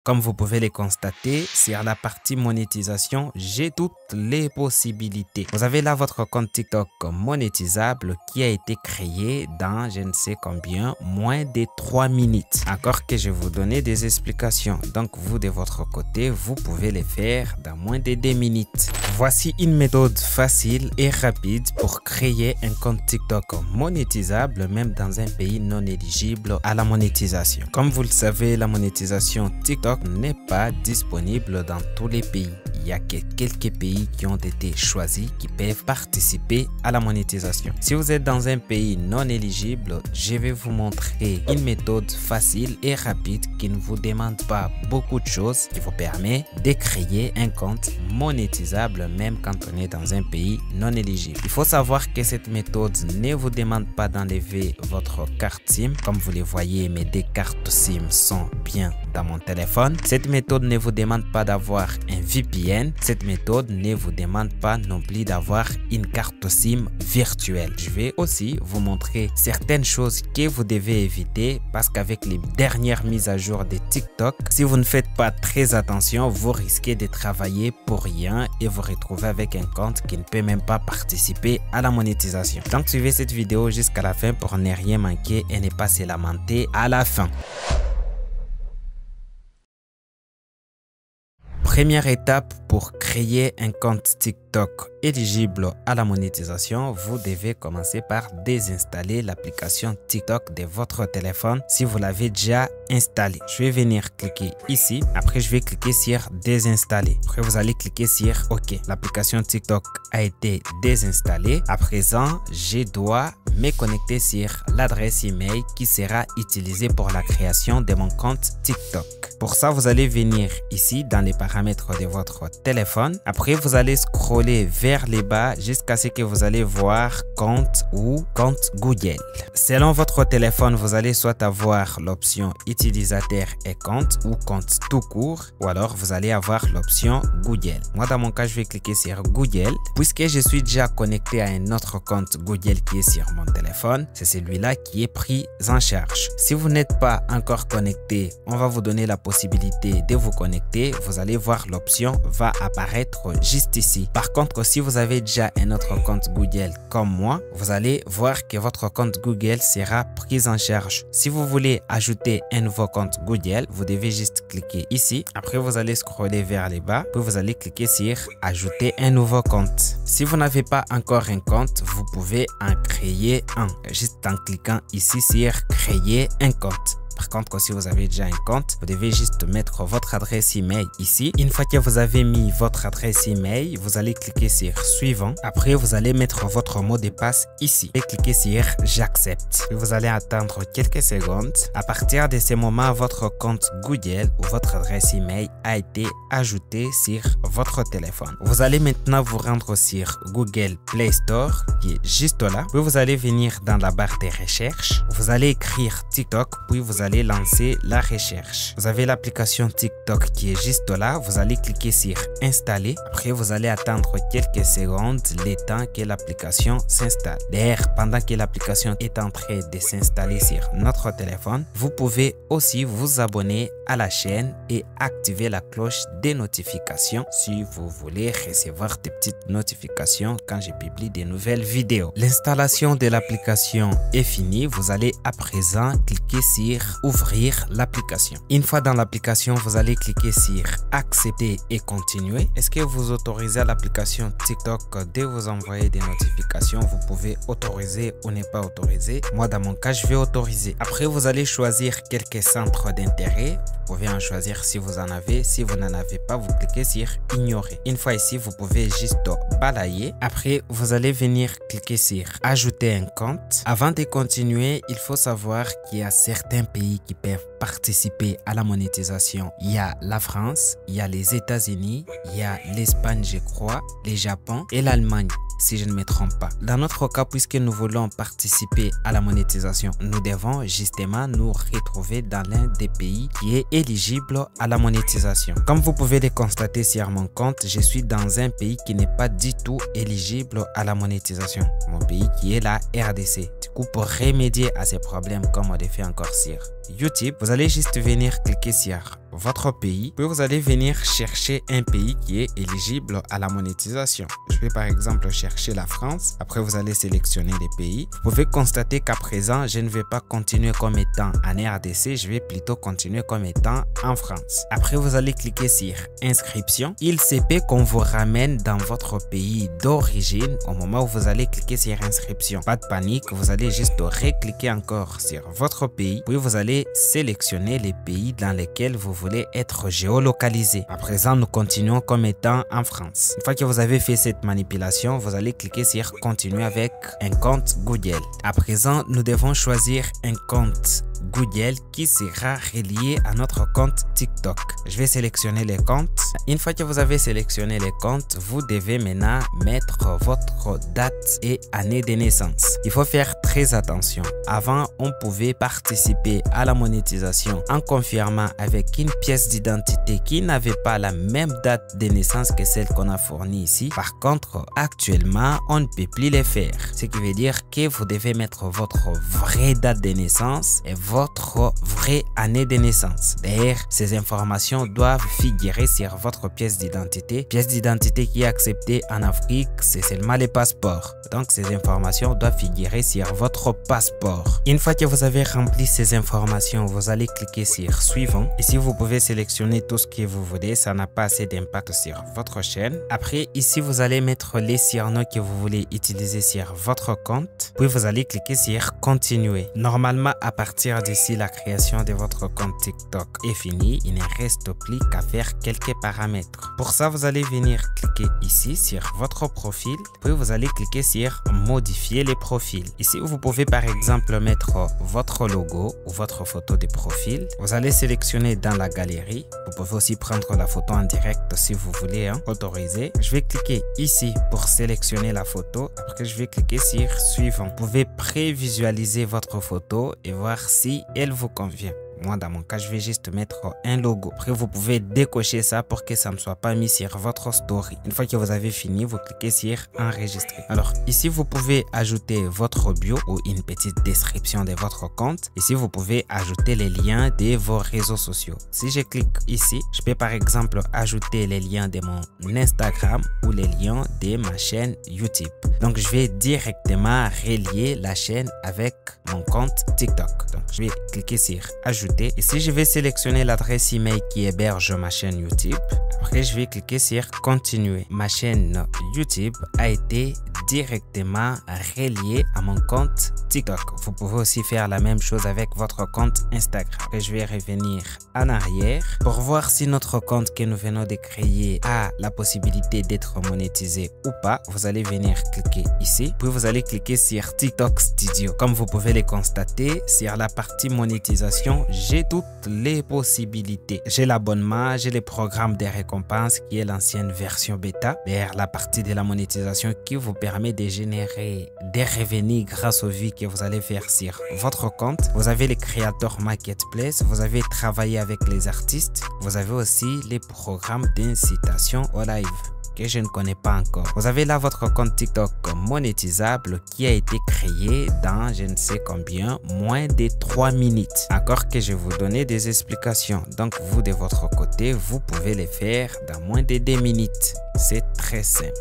Comme vous pouvez les constater, sur la partie monétisation, j'ai toutes les possibilités. Vous avez là votre compte TikTok monétisable qui a été créé dans je ne sais combien, moins de 3 minutes. Encore que je vais vous donner des explications. Donc vous de votre côté, vous pouvez les faire dans moins de 2 minutes. Voici une méthode facile et rapide pour créer un compte TikTok monétisable même dans un pays non éligible à la monétisation. Comme vous le savez, la monétisation TikTok n'est pas disponible dans tous les pays. Il y a que quelques pays qui ont été choisis qui peuvent participer à la monétisation. Si vous êtes dans un pays non éligible, je vais vous montrer une méthode facile et rapide qui ne vous demande pas beaucoup de choses, qui vous permet de créer un compte monétisable même quand on est dans un pays non éligible. Il faut savoir que cette méthode ne vous demande pas d'enlever votre carte SIM. Comme vous le voyez, mes 2 cartes SIM sont bien dans mon téléphone. Cette méthode ne vous demande pas d'avoir un VPN. Cette méthode ne vous demande pas non plus d'avoir une carte SIM virtuelle. Je vais aussi vous montrer certaines choses que vous devez éviter parce qu'avec les dernières mises à jour de TikTok, si vous ne faites pas très attention, vous risquez de travailler pour rien et vous retrouver avec un compte qui ne peut même pas participer à la monétisation. Donc suivez cette vidéo jusqu'à la fin pour ne rien manquer et ne pas se lamenter à la fin. Première étape pour créer un compte TikTok éligible à la monétisation, vous devez commencer par désinstaller l'application TikTok de votre téléphone si vous l'avez déjà installé. Je vais venir cliquer ici. Après, je vais cliquer sur désinstaller. Après, vous allez cliquer sur OK. L'application TikTok a été désinstallée. À présent, je dois me connecter sur l'adresse email qui sera utilisée pour la création de mon compte TikTok. Pour ça, vous allez venir ici dans les paramètres de votre téléphone. Après, vous allez scroller vers le bas jusqu'à ce que vous allez voir compte ou compte Google. Selon votre téléphone, vous allez soit avoir l'option utilisateur et compte ou compte tout court, ou alors vous allez avoir l'option Google. Moi, dans mon cas, je vais cliquer sur Google. Puisque je suis déjà connecté à un autre compte Google qui est sur mon téléphone, c'est celui-là qui est pris en charge. Si vous n'êtes pas encore connecté, on va vous donner la possibilité de vous connecter. Vous allez voir l'option va apparaître juste ici. Par contre, si vous avez déjà un autre compte Google comme moi, vous allez voir que votre compte Google sera pris en charge. Si vous voulez ajouter un nouveau compte Google, vous devez juste cliquer ici. Après, vous allez scroller vers le bas, puis vous allez cliquer sur ajouter un nouveau compte. Si vous n'avez pas encore un compte, vous pouvez en créer un juste en cliquant ici sur créer un compte. Par contre, si vous avez déjà un compte, vous devez juste mettre votre adresse email ici. Une fois que vous avez mis votre adresse email, vous allez cliquer sur suivant. Après, vous allez mettre votre mot de passe ici et cliquer sur j'accepte. Vous allez attendre quelques secondes. À partir de ce moment, votre compte Google ou votre adresse email a été ajouté sur votre téléphone. Vous allez maintenant vous rendre sur Google Play Store qui est juste là. Puis vous allez venir dans la barre de recherche. Vous allez écrire TikTok, puis vous allez lancer la recherche. Vous avez l'application TikTok qui est juste là. Vous allez cliquer sur installer. Après, vous allez attendre quelques secondes le temps que l'application s'installe. D'ailleurs, pendant que l'application est en train de s'installer sur notre téléphone, vous pouvez aussi vous abonner à la chaîne et activer la cloche des notifications si vous voulez recevoir des petites notifications quand je publie de nouvelles vidéos. L'installation de l'application est finie. Vous allez à présent cliquer sur ouvrir l'application. Une fois dans l'application, vous allez cliquer sur accepter et continuer. Est-ce que vous autorisez à l'application TikTok de vous envoyer des notifications? Vous pouvez autoriser ou ne pas autoriser. Moi, dans mon cas, je vais autoriser. Après, vous allez choisir quelques centres d'intérêt. Vous pouvez en choisir si vous en avez. Si vous n'en avez pas, vous cliquez sur ignorer. Une fois ici, vous pouvez juste balayer. Après, vous allez venir cliquer sur ajouter un compte. Avant de continuer, il faut savoir qu'il y a certains pays qui peuvent participer à la monétisation. Il y a la France, il y a les États-Unis, il y a l'Espagne, je crois, le Japon et l'Allemagne, si je ne me trompe pas. Dans notre cas, puisque nous voulons participer à la monétisation, nous devons justement nous retrouver dans l'un des pays qui est éligible à la monétisation. Comme vous pouvez le constater sur mon compte, je suis dans un pays qui n'est pas du tout éligible à la monétisation. Mon pays qui est la RDC. Du coup, pour remédier à ces problèmes, comme on le fait encore sur YouTube, vous allez juste venir cliquer sur votre pays, puis vous allez venir chercher un pays qui est éligible à la monétisation. Je vais par exemple chercher la France. Après, vous allez sélectionner les pays. Vous pouvez constater qu'à présent, je ne vais pas continuer comme étant en RDC, je vais plutôt continuer comme étant en France. Après, vous allez cliquer sur inscription. Il se peut qu'on vous ramène dans votre pays d'origine au moment où vous allez cliquer sur inscription. Pas de panique, vous allez juste recliquer encore sur votre pays, puis vous allez sélectionner les pays dans lesquels vous voulez être géolocalisé. À présent, nous continuons comme étant en France. Une fois que vous avez fait cette manipulation, vous allez cliquer sur continuer avec un compte Google. À présent, nous devons choisir un compte Google qui sera relié à notre compte TikTok. Je vais sélectionner les comptes. Une fois que vous avez sélectionné les comptes, vous devez maintenant mettre votre date et année de naissance. Il faut faire très attention. Avant, on pouvait participer à la monétisation en confirmant avec une pièce d'identité qui n'avait pas la même date de naissance que celle qu'on a fournie ici. Par contre, actuellement, on ne peut plus le faire. Ce qui veut dire que vous devez mettre votre vraie date de naissance et votre vraie année de naissance. D'ailleurs, ces informations doivent figurer sur votre pièce d'identité. Pièce d'identité qui est acceptée en Afrique, c'est seulement les passeports. Donc, ces informations doivent figurer sur votre passeport. Une fois que vous avez rempli ces informations, vous allez cliquer sur suivant. Ici, vous pouvez sélectionner tout ce que vous voulez. Ça n'a pas assez d'impact sur votre chaîne. Après, ici, vous allez mettre les surnoms que vous voulez utiliser sur votre compte. Puis, vous allez cliquer sur continuer. Normalement, à partir d'ici, la création de votre compte TikTok est finie. Il ne reste plus qu'à faire quelques paramètres. Pour ça, vous allez venir cliquer ici sur votre profil. Puis, vous allez cliquer sur modifier les profils. Ici, vous pouvez par exemple mettre votre logo ou votre photo de profil. Vous allez sélectionner dans la galerie. Vous pouvez aussi prendre la photo en direct si vous voulez, autoriser. Je vais cliquer ici pour sélectionner la photo. Après, je vais cliquer sur suivant. Vous pouvez prévisualiser votre photo et voir si elle vous convient. Moi, dans mon cas, je vais juste mettre un logo. Après, vous pouvez décocher ça pour que ça ne soit pas mis sur votre story. Une fois que vous avez fini, vous cliquez sur enregistrer. Alors, ici, vous pouvez ajouter votre bio ou une petite description de votre compte. Ici, vous pouvez ajouter les liens de vos réseaux sociaux. Si je clique ici, je peux par exemple ajouter les liens de mon Instagram ou les liens de ma chaîne YouTube. Donc, je vais directement relier la chaîne avec mon compte TikTok. Donc, je vais cliquer sur ajouter. Ici, je vais sélectionner l'adresse email qui héberge ma chaîne YouTube. Après, je vais cliquer sur continuer. Ma chaîne YouTube a été directement reliée à mon compte TikTok. Vous pouvez aussi faire la même chose avec votre compte Instagram. Après, je vais revenir en arrière pour voir si notre compte que nous venons de créer a la possibilité d'être monétisé ou pas. Vous allez venir cliquer ici, puis vous allez cliquer sur TikTok Studio. Comme vous pouvez le constater, sur la partie monétisation, j'ai toutes les possibilités. J'ai l'abonnement, j'ai les programmes de récompenses qui est l'ancienne version bêta. Vers la partie de la monétisation qui vous permet de générer des revenus grâce aux vues que vous allez faire sur votre compte. Vous avez les créateurs marketplace, vous avez travaillé avec les artistes, vous avez aussi les programmes d'incitation au live que je ne connais pas encore. Vous avez là votre compte TikTok monétisable qui a été créé dans je ne sais combien, moins de 3 minutes. Encore que je vous donne des explications. Donc vous de votre côté, vous pouvez les faire dans moins de 2 minutes. C'est très simple.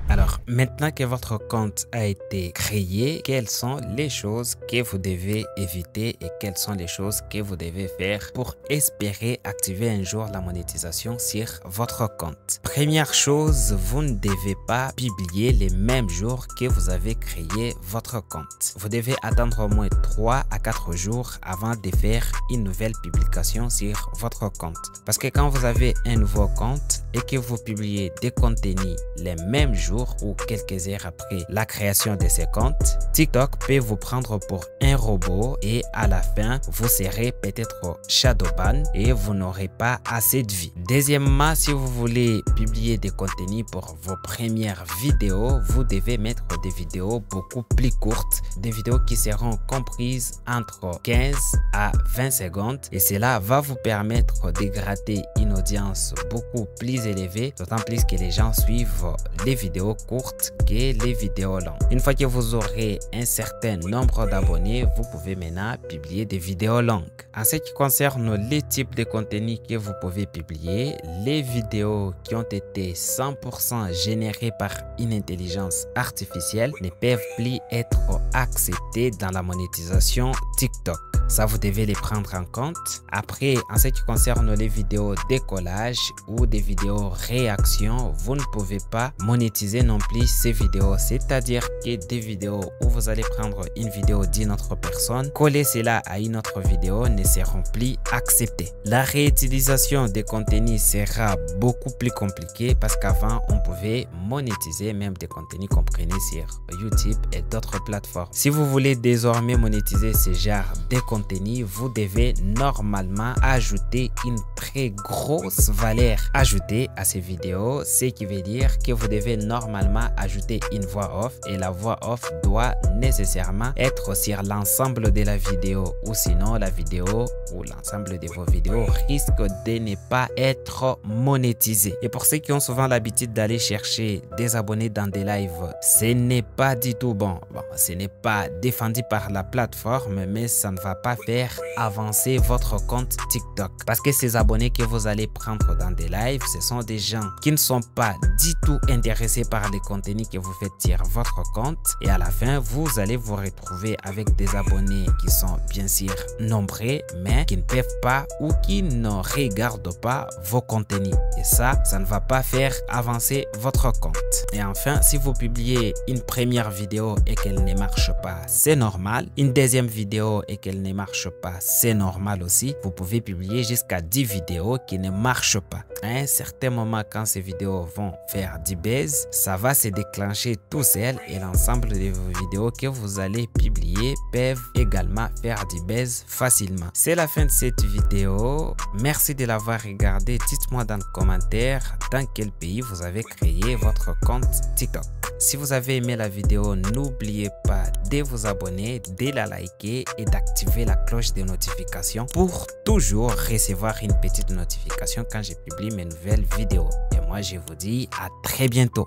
Alors, maintenant que votre compte a été créé, quelles sont les choses que vous devez éviter et quelles sont les choses que vous devez faire pour espérer activer un jour la monétisation sur votre compte? Première chose, vous ne devez pas publier les mêmes jours que vous avez créé votre compte. Vous devez attendre au moins 3 à 4 jours avant de faire une nouvelle publication sur votre compte. Parce que quand vous avez un nouveau compte et que vous publiez des contenus les mêmes jours ou quelques heures après la création de ces comptes, TikTok peut vous prendre pour un robot et à la fin, vous serez peut-être shadowban et vous n'aurez pas assez de vie. Deuxièmement, si vous voulez publier des contenus pour vos premières vidéos, vous devez mettre des vidéos beaucoup plus courtes, des vidéos qui seront comprises entre 15 à 20 secondes et cela va vous permettre de gratter une audience beaucoup plus plus élevé, d'autant plus que les gens suivent les vidéos courtes que les vidéos longues. Une fois que vous aurez un certain nombre d'abonnés, vous pouvez maintenant publier des vidéos longues. En ce qui concerne les types de contenus que vous pouvez publier, les vidéos qui ont été 100% générées par une intelligence artificielle ne peuvent plus être acceptées dans la monétisation TikTok. Ça, vous devez les prendre en compte. Après, en ce qui concerne les vidéos décollage ou des vidéos réaction, vous ne pouvez pas monétiser non plus ces vidéos. C'est-à-dire que des vidéos où vous allez prendre une vidéo d'une autre personne, coller cela à une autre vidéo ne seront plus acceptées. La réutilisation des contenus sera beaucoup plus compliquée parce qu'avant, on pouvait monétiser même des contenus compris sur YouTube et d'autres plateformes. Si vous voulez désormais monétiser ce genre de contenu, vous devez normalement ajouter une très grosse valeur ajoutée à ces vidéos, ce qui veut dire que vous devez normalement ajouter une voix off et la voix off doit nécessairement être sur l'ensemble de la vidéo ou sinon la vidéo ou l'ensemble de vos vidéos risque de ne pas être monétisé. Et pour ceux qui ont souvent l'habitude d'aller chercher des abonnés dans des lives, ce n'est pas du tout bon. Ce n'est pas défendu par la plateforme, mais ça ne va pas faire avancer votre compte TikTok parce que ces abonnés que vous allez prendre dans des lives, ce sont des gens qui ne sont pas du tout intéressés par les contenus que vous faites sur votre compte et à la fin vous allez vous retrouver avec des abonnés qui sont bien sûr nombreux mais qui ne peuvent pas ou qui ne regardent pas vos contenus et ça ne va pas faire avancer votre compte. Et enfin, si vous publiez une première vidéo et qu'elle ne marche pas, c'est normal. Une deuxième vidéo et qu'elle ne marche pas, c'est normal aussi. Vous pouvez publier jusqu'à 10 vidéos qui ne marchent pas. À un certain moment, quand ces vidéos vont faire du buzz, ça va se déclencher tout seul et l'ensemble de vos vidéos que vous allez publier peuvent également faire du buzz facilement. C'est la fin de cette vidéo. Merci de l'avoir regardé. Dites-moi dans les commentaires dans quel pays vous avez créé votre compte TikTok. Si vous avez aimé la vidéo, n'oubliez pas de vous abonner, de la liker et d'activer la cloche de notification pour toujours recevoir une petite notification quand je publie mes nouvelles vidéos. Et moi, je vous dis à très bientôt.